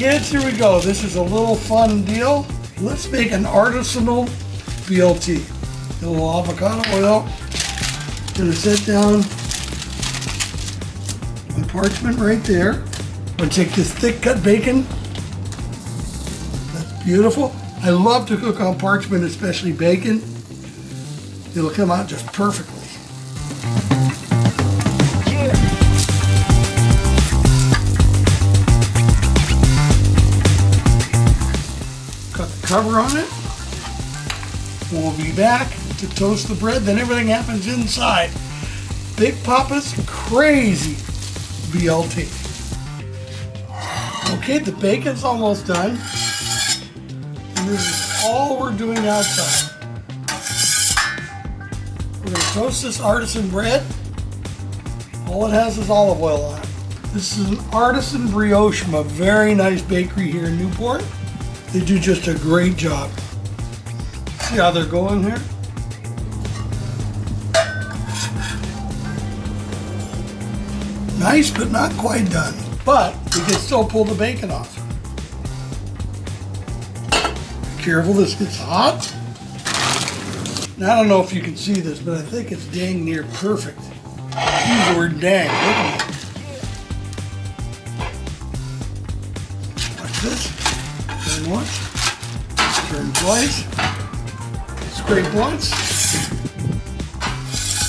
kids, here we go. This is a little fun deal. Let's make an artisanal BLT. A little avocado oil. Gonna set down my parchment right there. I'm gonna take this thick cut bacon. That's beautiful. I love to cook on parchment, especially bacon. It'll come out just perfectly. Cut the cover on it. We'll be back to toast the bread, then everything happens inside. Big Poppa's crazy BLT. Okay, the bacon's almost done. And this is all we're doing outside. We're gonna toast this artisan bread. All it has is olive oil on it. This is an Artisan brioche from a very nice bakery here in Newport. They do just a great job. See how they're going here? Nice, but not quite done. But we can still pull the bacon off. Be careful, this gets hot. Now, I don't know if you can see this, but I think it's dang near perfect. Use the word dang, look at that. Like this. Turn once. Turn twice. Scrape once.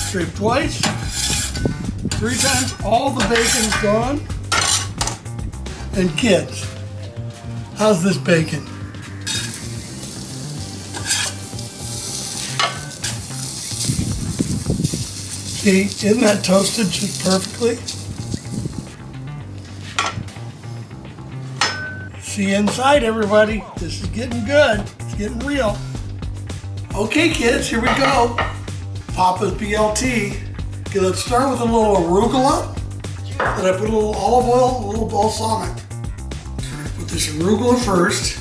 Scrape twice. 3 times. All the bacon's gone. And kids, how's this bacon? See, isn't that toasted just perfectly? See you inside, everybody. This is getting good. It's getting real. Okay, kids, here we go. Poppa's BLT. Okay, let's start with a little arugula. Then I put a little olive oil, a little balsamic. So I put this arugula first.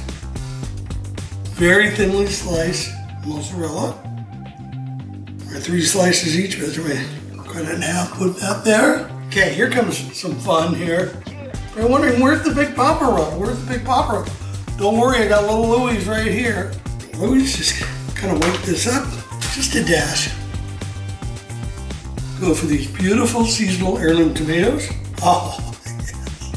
Very thinly sliced mozzarella. Or 3 slices each, but anyway, cut it in half, put that there. Okay, here comes some fun here. You're wondering, where's the big Poppa rub? Where's the big Poppa rub? Don't worry, I got little Louie's right here. Louie's, just kind of wake this up, just a dash. Go for these beautiful seasonal heirloom tomatoes. Oh, yes.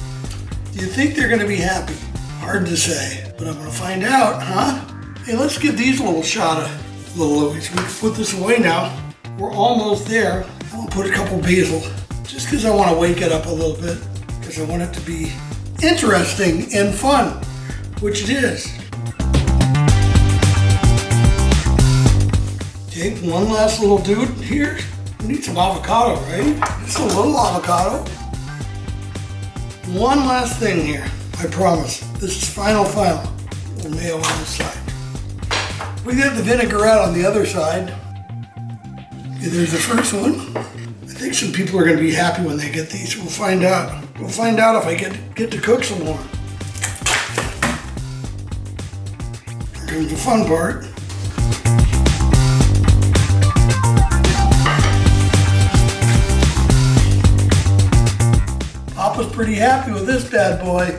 Do you think they're gonna be happy? Hard to say, but I'm gonna find out, huh? Hey, let's give these a little shot of little Louie's. We can put this away now. We're almost there. I'm gonna put a couple basil, just because I want to wake it up a little bit, because I want it to be interesting and fun, which it is. Okay, one last little dude here. We need some avocado, right? Just a little avocado. One last thing here, I promise. This is final. A little mayo on this side. We got the vinaigrette on the other side. Okay, there's the first one. I think some people are going to be happy when they get these. We'll find out. We'll find out if I get to cook some more. Here comes the fun part. Poppa's pretty happy with this bad boy.